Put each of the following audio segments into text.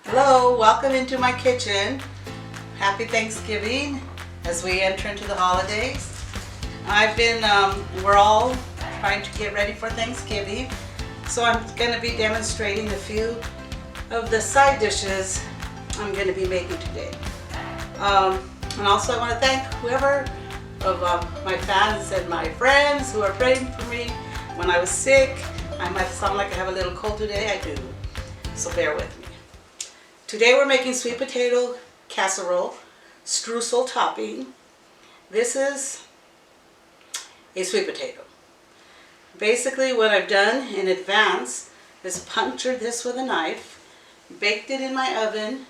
Hello, welcome into my kitchen. Happy Thanksgiving as we enter into the holidays. We're all trying to get ready for Thanksgiving. So I'm going to be demonstrating a few of the side dishes I'm going to be making today. And also I want to thank whoever of my fans and my friends who are praying for me when I was sick. I might sound like I have a little cold today, I do. So bear with me. Today we're making sweet potato casserole, streusel topping. This is a sweet potato. Basically what I've done in advance is punctured this with a knife, baked it in my oven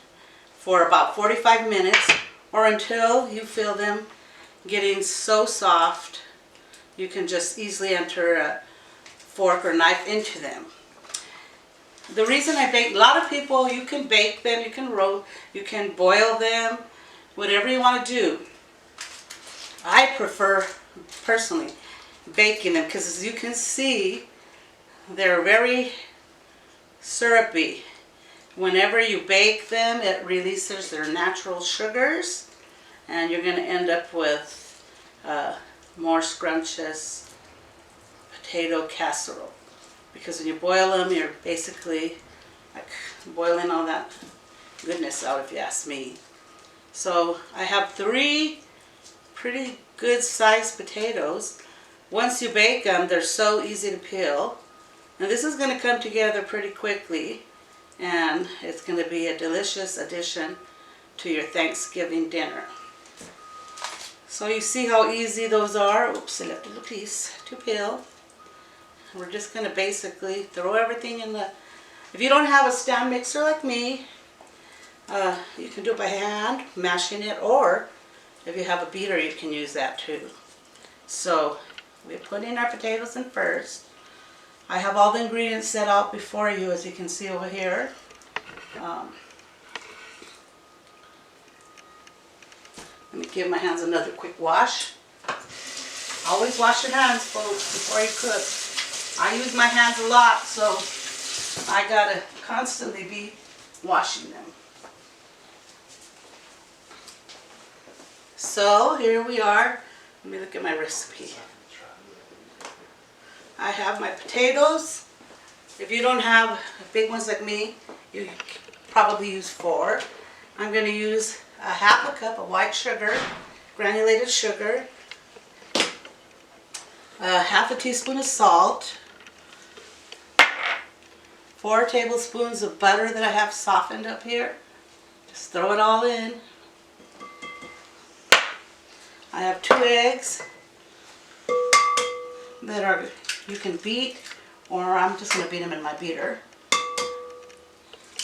for about 45 minutes or until you feel them getting so soft you can just easily enter a fork or knife into them. The reason I bake, a lot of people, you can bake them, you can roast, you can boil them, whatever you want to do. I prefer, personally, baking them because as you can see, they're very syrupy. Whenever you bake them, it releases their natural sugars and you're going to end up with more scrumptious potato casserole. Because when you boil them, you're basically like boiling all that goodness out, if you ask me. So I have 3 pretty good sized potatoes. Once you bake them, they're so easy to peel. And this is going to come together pretty quickly. And it's going to be a delicious addition to your Thanksgiving dinner. So you see how easy those are. Oops, I left a little piece to peel. We're just going to basically throw everything in the... If you don't have a stand mixer like me, you can do it by hand, mashing it, or if you have a beater, you can use that too. So we put in our potatoes in first. I have all the ingredients set out before you, as you can see over here. Let me give my hands another quick wash. Always wash your hands, folks, before you cook. I use my hands a lot, so I gotta constantly be washing them. So here we are. Let me look at my recipe. I have my potatoes. If you don't have big ones like me, you probably use 4. I'm going to use a half a cup of white sugar, granulated sugar, half a teaspoon of salt, 4 tablespoons of butter that I have softened up here. Just throw it all in. I have 2 eggs that you can beat, or I'm just going to beat them in my beater.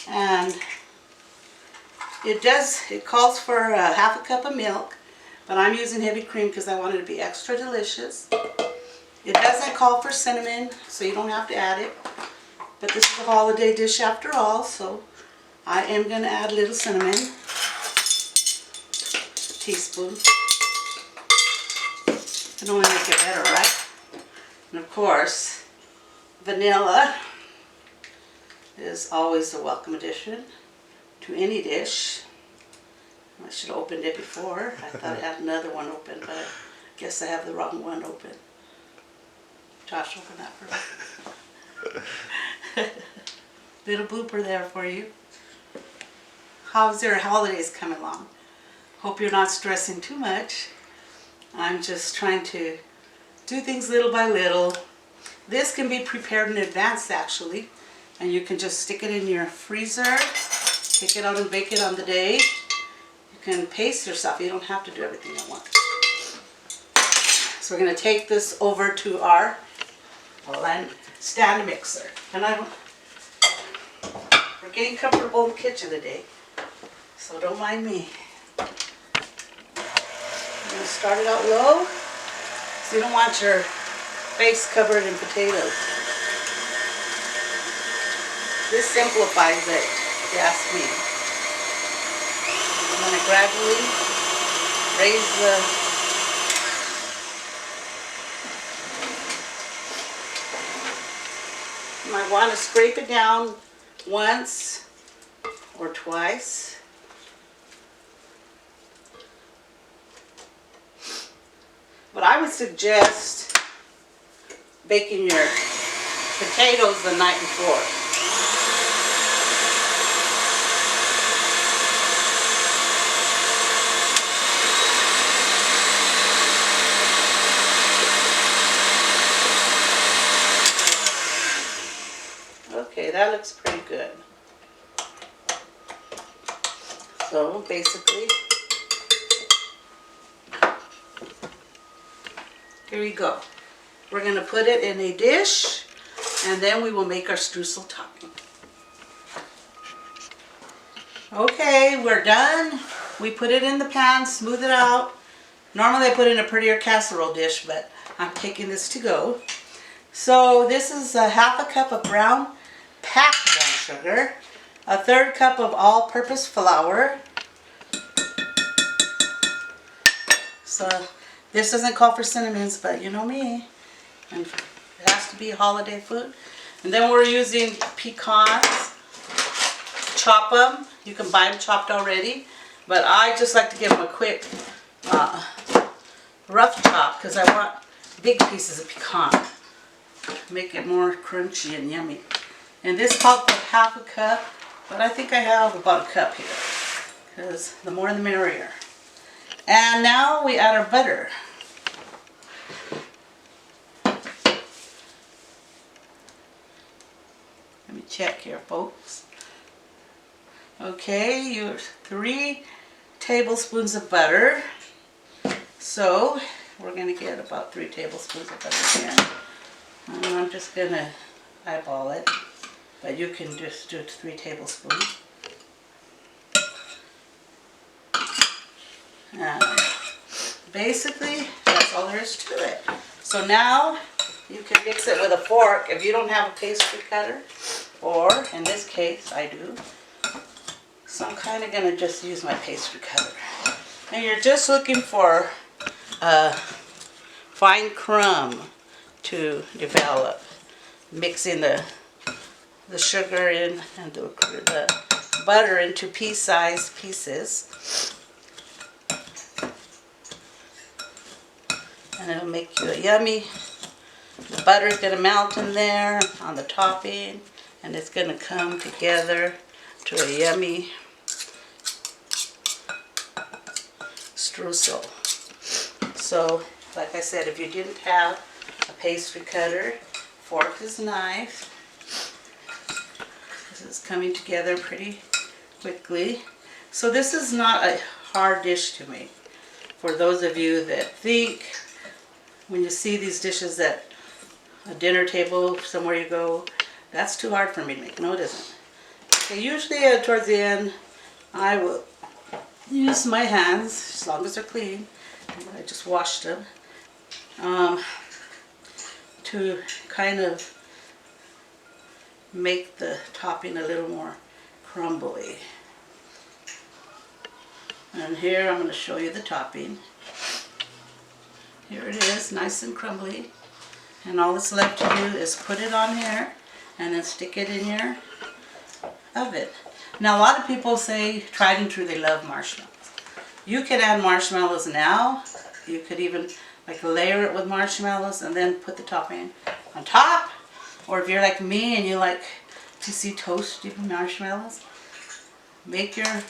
And it calls for half a cup of milk, but I'm using heavy cream because I want it to be extra delicious. It doesn't call for cinnamon, so you don't have to add it. But this is a holiday dish after all, so I am going to add a little cinnamon. Teaspoon. Can only make it better, right? And of course, vanilla is always a welcome addition to any dish. I should have opened it before. I thought I had another one open, but I guess I have the wrong one open. Josh, open that for me. Little blooper there for you. How's your holidays coming along? Hope you're not stressing too much. I'm just trying to do things little by little. This can be prepared in advance actually, and you can just stick it in your freezer, take it out and bake it on the day. You can pace yourself. You don't have to do everything at once. So we're going to take this over to our stand mixer. And we're getting comfortable in the kitchen today, so don't mind me. I'm going to start it out low, so you don't want your face covered in potatoes. This simplifies it, if you ask me. I'm going to gradually raise the... You might want to scrape it down once or twice. But I would suggest baking your potatoes the night before. Okay, that looks pretty good. So basically, here we go. We're going to put it in a dish, and then we will make our streusel topping. Okay, we're done. We put it in the pan, smooth it out. Normally I put it in a prettier casserole dish, but I'm taking this to go. So this is a half a cup of packed brown sugar, a third cup of all-purpose flour. So this doesn't call for cinnamons, but you know me, and it has to be holiday food. And then we're using pecans. Chop them. You can buy them chopped already, but I just like to give them a quick rough chop because I want big pieces of pecan. Make it more crunchy and yummy. And this called for half a cup, but I think I have about a cup here because the more the merrier. And now we add our butter. Let me check here, folks. Okay, your 3 tablespoons of butter. So we're going to get about 3 tablespoons of butter here. And I'm just going to eyeball it, but you can just do 3 tablespoons. Basically, that's all there is to it. So now you can mix it with a fork if you don't have a pastry cutter, or in this case I do. So I'm kind of going to just use my pastry cutter. And you're just looking for a fine crumb to develop, mixing the sugar in and the butter into pea-sized pieces. And it'll make you a yummy. The butter is going to melt in there on the topping, and it's going to come together to a yummy streusel. So, like I said, if you didn't have a pastry cutter, fork is a knife. This is coming together pretty quickly. So this is not a hard dish to make. For those of you that think, when you see these dishes at a dinner table, somewhere you go, that's too hard for me to make. No, it isn't. Okay, usually towards the end, I will use my hands, as long as they're clean. I just washed them, to kind of make the topping a little more crumbly. And here I'm going to show you the topping. Here it is, nice and crumbly. And all that's left to do is put it on here and then stick it in your oven. Now a lot of people say, tried and true, they love marshmallows. You can add marshmallows now. You could even like layer it with marshmallows and then put the topping on top. Or if you're like me and you like to see toasty marshmallows, make your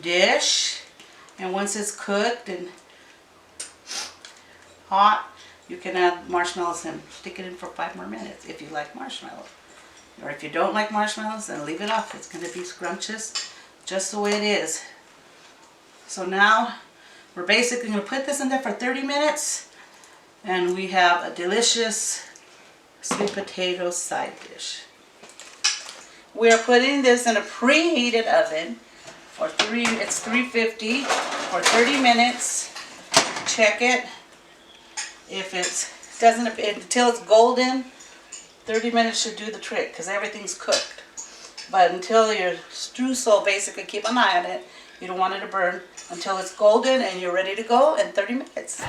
dish, and once it's cooked and hot, you can add marshmallows and stick it in for 5 more minutes if you like marshmallows. Or if you don't like marshmallows, then leave it off. It's going to be scrumptious just the way it is. So now we're basically going to put this in there for 30 minutes, and we have a delicious sweet potato side dish. We are putting this in a preheated oven for it's 350 for 30 minutes. Check it. If until it's golden, 30 minutes should do the trick because everything's cooked. But until your streusel, basically keep an eye on it. You don't want it to burn until it's golden and you're ready to go in 30 minutes.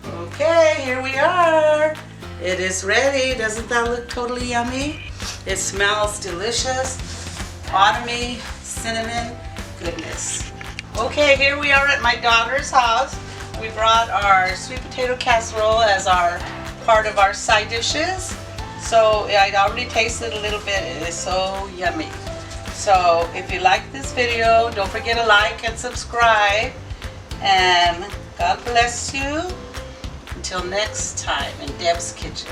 Okay, here we are. It is ready. Doesn't that look totally yummy? It smells delicious. autumny cinnamon goodness. Okay, here we are at my daughter's house. We brought our sweet potato casserole as our part of our side dishes. So I already tasted a little bit. It is so yummy. So if you like this video, don't forget to like and subscribe. And God bless you. Until next time in Deb's Kitchen.